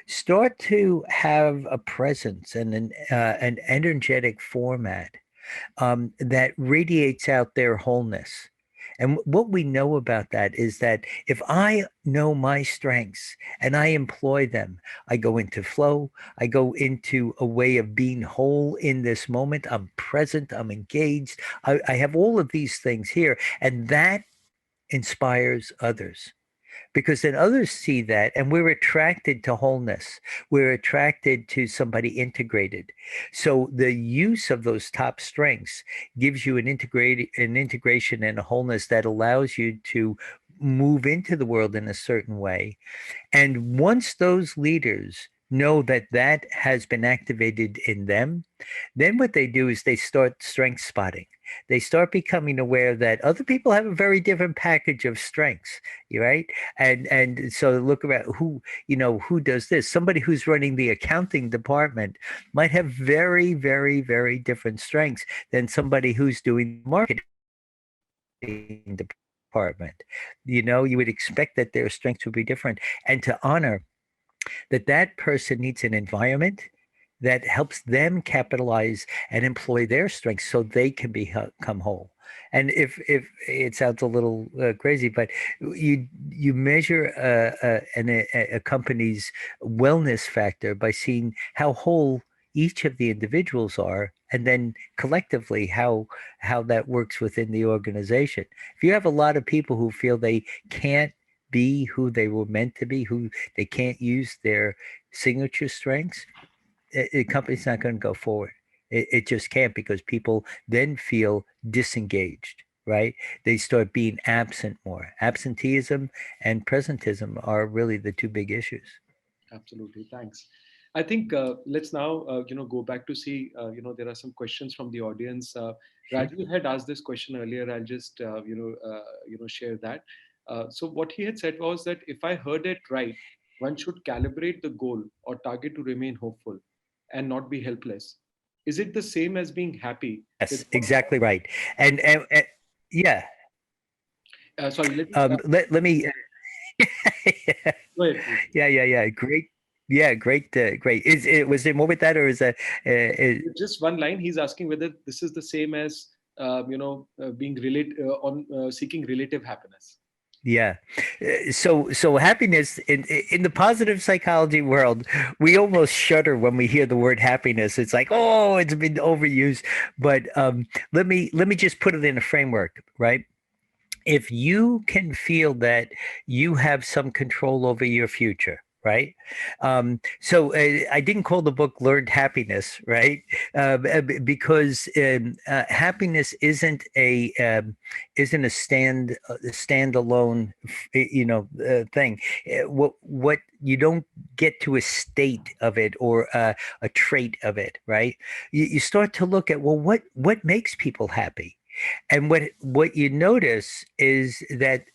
start to have a presence and an energetic format that radiates out their wholeness. And what we know about that is that if I know my strengths and I employ them, I go into flow, I go into a way of being whole in this moment. I'm present, I'm engaged. I have all of these things here, and that inspires others, because then others see that, and we're attracted to wholeness. We're attracted to somebody integrated. So the use of those top strengths gives you an integration and a wholeness that allows you to move into the world in a certain way. And once those leaders know that that has been activated in them, then what they do is they start strength spotting. They start becoming aware that other people have a very different package of strengths, right? And so look about who does this. Somebody who's running the accounting department might have very, very, very different strengths than somebody who's doing the marketing department. You would expect that their strengths would be different, and to honor that person needs an environment that helps them capitalize and employ their strengths so they can become whole. And if it sounds a little crazy, but you measure a company's wellness factor by seeing how whole each of the individuals are, and then collectively how that works within the organization. If you have a lot of people who feel they can't be who they were meant to be, who they can't use their signature strengths, the company's not going to go forward. It just can't, because people then feel disengaged, right? They start being absent more. Absenteeism and presentism are really the two big issues. Absolutely. Thanks. I think let's now go back to see there are some questions from the audience. Sure. Raju had asked this question earlier. I'll just share that. So what he had said was that if I heard it right, one should calibrate the goal or target to remain hopeful and not be helpless. Is it the same as being happy with Yes, what? exactly right. And yeah, Sorry, let me let me. go ahead, please. Yeah. Great. Yeah, great. Was there more with that, or is that? With just one line, he's asking whether this is the same as being on seeking relative happiness. Yeah. So happiness in the positive psychology world, we almost shudder when we hear the word happiness. It's like, oh, it's been overused. But let me just put it in a framework, right? If you can feel that you have some control over your future, right? So I didn't call the book "Learned Happiness," right? Because happiness isn't a standalone, thing. What you don't get to a state of it, or a trait of it, right? You start to look at, well, what makes people happy? And what you notice is that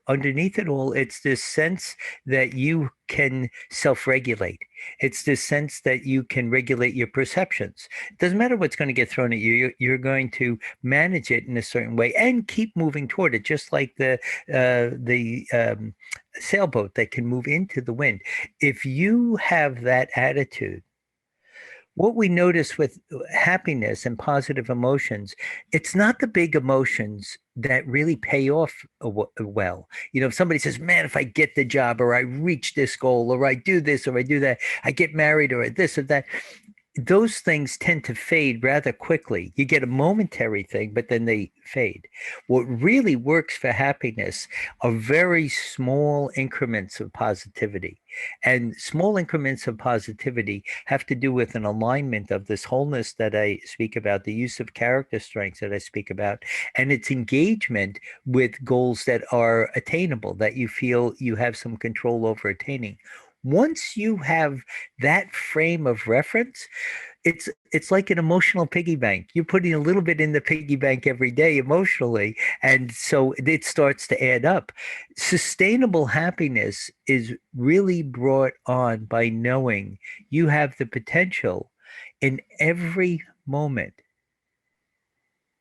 underneath it all, it's this sense that you can self-regulate. It's this sense that you can regulate your perceptions. It doesn't matter what's going to get thrown at you. You're going to manage it in a certain way and keep moving toward it, just like the sailboat that can move into the wind. If you have that attitude, what we notice with happiness and positive emotions, it's not the big emotions that really pay off well. If somebody says, man, if I get the job, or I reach this goal, or I do this, or I do that, I get married, or this or that, those things tend to fade rather quickly. You get a momentary thing, but then they fade. What really works for happiness are very small increments of positivity. And small increments of positivity have to do with an alignment of this wholeness that I speak about, the use of character strengths that I speak about, and its engagement with goals that are attainable, that you feel you have some control over attaining. Once you have that frame of reference, it's like an emotional piggy bank. You're putting a little bit in the piggy bank every day emotionally, and so it starts to add up. Sustainable happiness is really brought on by knowing you have the potential in every moment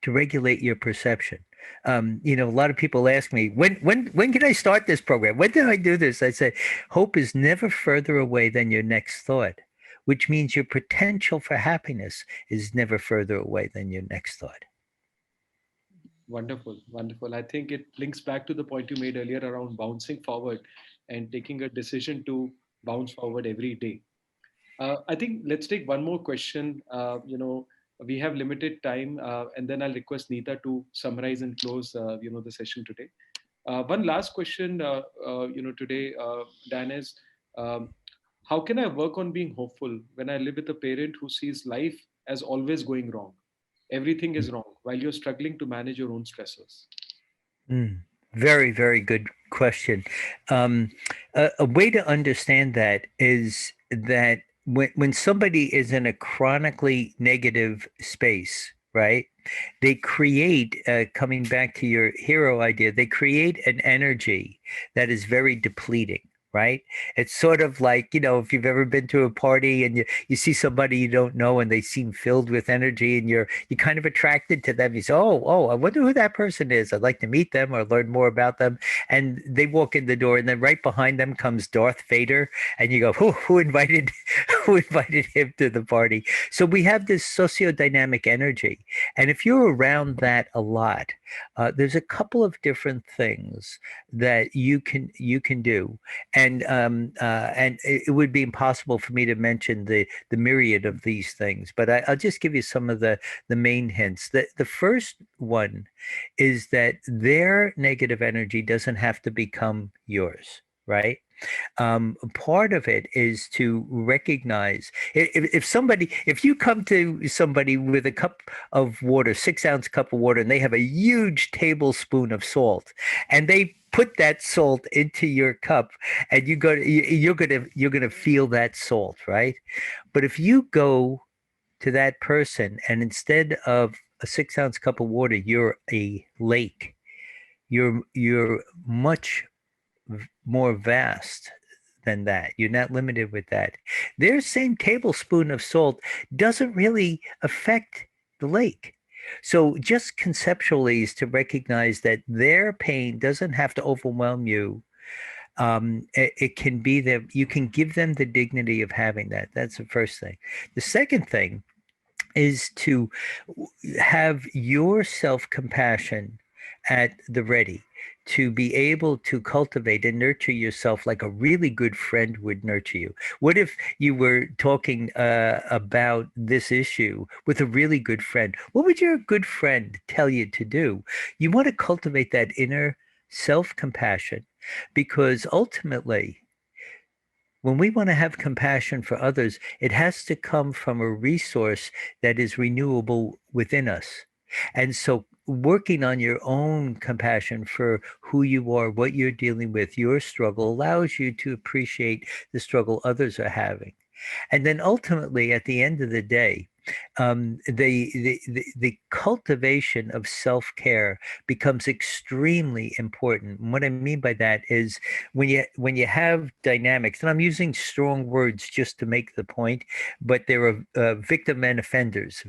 to regulate your perception. A lot of people ask me, when can I start this program? When did I do this? I say, hope is never further away than your next thought, which means your potential for happiness is never further away than your next thought. Wonderful, wonderful. I think it links back to the point you made earlier around bouncing forward and taking a decision to bounce forward every day. I think let's take one more question. We have limited time, and then I'll request Neeta to summarize and close, the session today. One last question, today, Dan, is um, how can I work on being hopeful when I live with a parent who sees life as always going wrong? Everything is wrong while you're struggling to manage your own stressors. Mm. Very, very good question. Um, a way to understand that is that when somebody is in a chronically negative space, right? They create, coming back to your hero idea, they create an energy that is very depleting, right? It's sort of like, if you've ever been to a party and you see somebody you don't know and they seem filled with energy and you're kind of attracted to them. You say, I wonder who that person is. I'd like to meet them or learn more about them. And they walk in the door, and then right behind them comes Darth Vader, and you go, who invited who invited him to the party? So we have this sociodynamic energy. And if you're around that a lot, there's a couple of different things that you can do, and it would be impossible for me to mention the myriad of these things. But I'll just give you some of the main hints. The first one is that their negative energy doesn't have to become yours, right? Part of it is to recognize if you come to somebody with a cup of water, 6-ounce cup of water, and they have a huge tablespoon of salt, and they put that salt into your cup, and you're gonna feel that salt, right? But if you go to that person, and instead of a 6-ounce cup of water, you're a lake, you're much more vast than that. You're not limited with that. Their same tablespoon of salt doesn't really affect the lake. So just conceptually is to recognize that their pain doesn't have to overwhelm you. It can be that you can give them the dignity of having that. That's the first thing. The second thing is to have your self-compassion at the ready, to be able to cultivate and nurture yourself like a really good friend would nurture you. What if you were talking about this issue with a really good friend? What would your good friend tell you to do? You want to cultivate that inner self-compassion, because ultimately, when we want to have compassion for others, it has to come from a resource that is renewable within us. And so working on your own compassion for who you are, what you're dealing with, your struggle allows you to appreciate the struggle others are having. And then ultimately, at the end of the day, the cultivation of self-care becomes extremely important. And what I mean by that is when you have dynamics, and I'm using strong words just to make the point, but there are victim and offenders,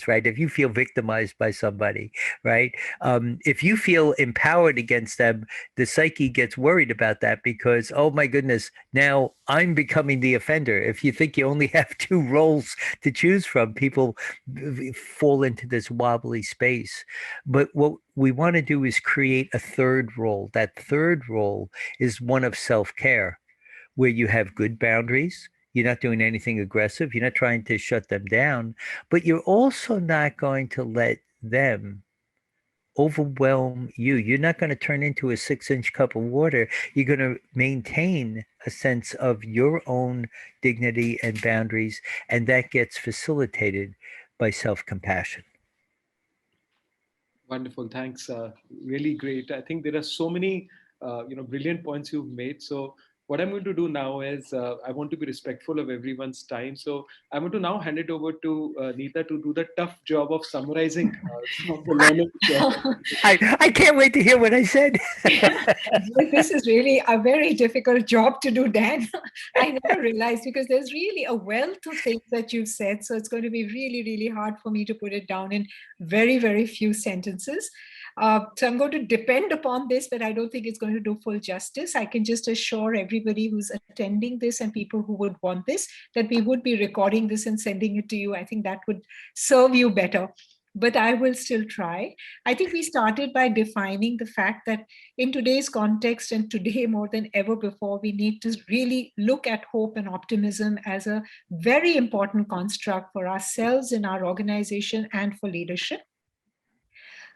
right? If you feel victimized by somebody, right? If you feel empowered against them, the psyche gets worried about that because, oh my goodness, now I'm becoming the offender. If you think you only have two roles to choose from, people fall into this wobbly space. But what we want to do is create a third role. That third role is one of self-care, where you have good boundaries. You're not doing anything aggressive. You're not trying to shut them down, but you're also not going to let them overwhelm you. You're not going to turn into a 6-inch cup of water. You're going to maintain a sense of your own dignity and boundaries, and that gets facilitated by self-compassion. Wonderful. Thanks. Really great. I think there are so many, brilliant points you've made. So what I'm going to do now is I want to be respectful of everyone's time. So I want to now hand it over to Neeta to do the tough job of summarizing some of the learning. I can't wait to hear what I said. This is really a very difficult job to do, Dan. I never realized, because there's really a wealth of things that you've said. So it's going to be really, really hard for me to put it down in very, very few sentences. So I'm going to depend upon this, but I don't think it's going to do full justice. I can just assure everybody who's attending this and people who would want this, that we would be recording this and sending it to you. I think that would serve you better. But I will still try. I think we started by defining the fact that in today's context and today more than ever before, we need to really look at hope and optimism as a very important construct for ourselves in our organization and for leadership.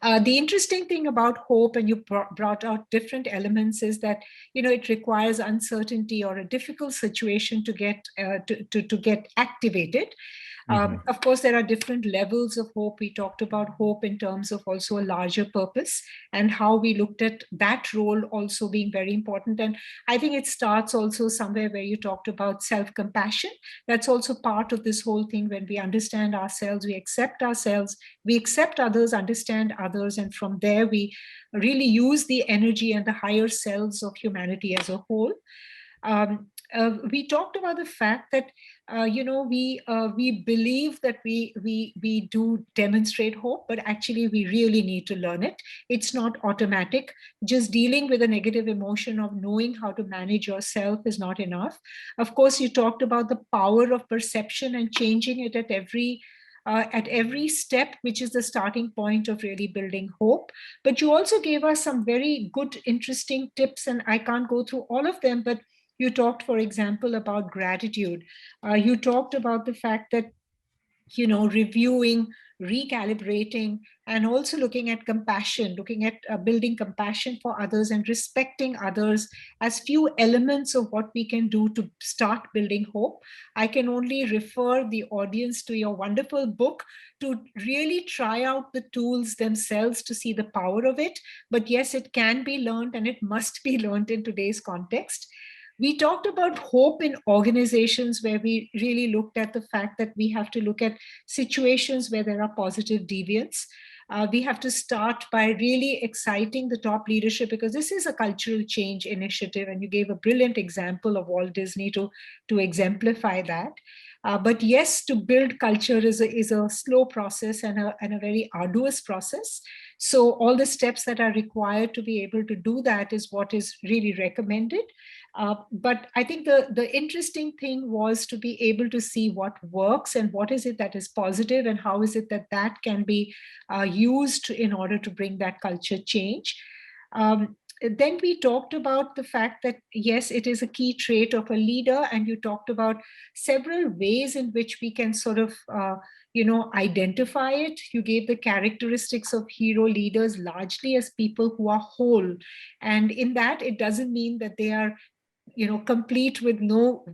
The interesting thing about hope, and you brought out different elements, is that it requires uncertainty or a difficult situation to get activated. Of course, there are different levels of hope. We talked about hope in terms of also a larger purpose and how we looked at that role also being very important. And I think it starts also somewhere where you talked about self-compassion. That's also part of this whole thing. When we understand ourselves, we accept ourselves, we accept others, understand others, and from there we really use the energy and the higher selves of humanity as a whole. We talked about the fact that we believe that we do demonstrate hope, but actually we really need to learn it. It's not automatic. Just dealing with a negative emotion of knowing how to manage yourself is not enough. Of course, you talked about the power of perception and changing it at every step, which is the starting point of really building hope. But you also gave us some very good, interesting tips, and I can't go through all of them, but you talked, for example, about gratitude. You talked about the fact that, reviewing, recalibrating, and also looking at compassion, looking at building compassion for others and respecting others as few elements of what we can do to start building hope. I can only refer the audience to your wonderful book to really try out the tools themselves to see the power of it. But yes, it can be learned, and it must be learned in today's context. We talked about hope in organizations, where we really looked at the fact that we have to look at situations where there are positive deviants. We have to start by really exciting the top leadership, because this is a cultural change initiative, and you gave a brilliant example of Walt Disney to exemplify that. But yes, to build culture is a slow process and a very arduous process. So all the steps that are required to be able to do that is what is really recommended. But I think the interesting thing was to be able to see what works and what is it that is positive, and how is it that can be used in order to bring that culture change. Then we talked about the fact that, yes, it is a key trait of a leader, and you talked about several ways in which we can sort of identify it. You gave the characteristics of hero leaders largely as people who are whole, and in that, it doesn't mean that they are complete with no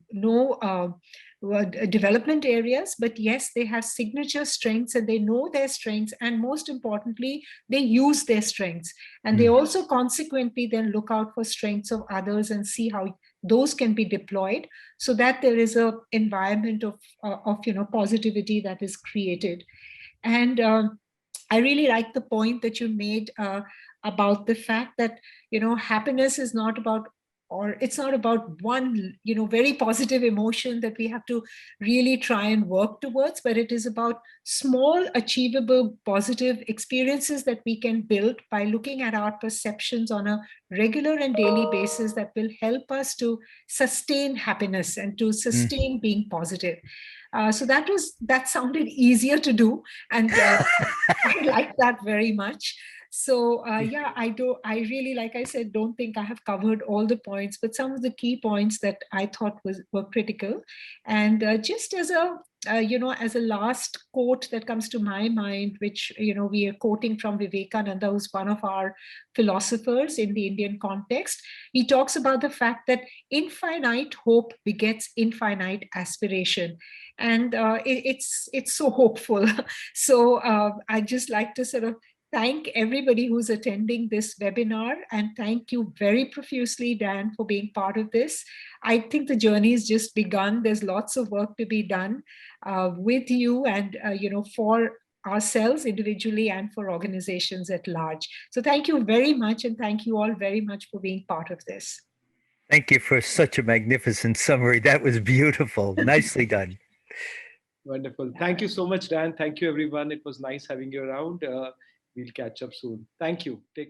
development areas, but yes, they have signature strengths, and they know their strengths, and most importantly, they use their strengths, and they also consequently then look out for strengths of others and see how those can be deployed, so that there is a environment of positivity that is created. And I really like the point that you made about the fact that happiness is not about, or it's not about one very positive emotion that we have to really try and work towards, but it is about small achievable positive experiences that we can build by looking at our perceptions on a regular and daily basis, that will help us to sustain happiness and to sustain being positive. So that sounded easier to do, and I like that very much. So I really, like I said, don't think I have covered all the points, but some of the key points that I thought were critical. And just as a last quote that comes to my mind, which we are quoting from Vivekananda, who's one of our philosophers in the Indian context. He talks about the fact that infinite hope begets infinite aspiration, and it's so hopeful. So I just like to sort of thank everybody who's attending this webinar, and thank you very profusely, Dan, for being part of this. I think the journey has just begun. There's lots of work to be done with you, and for ourselves individually and for organizations at large. So thank you very much, and thank you all very much for being part of this. Thank you for such a magnificent summary. That was beautiful. Nicely done. Wonderful. Thank you so much, Dan. Thank you, everyone. It was nice having you around. We'll catch up soon. Thank you. Take care.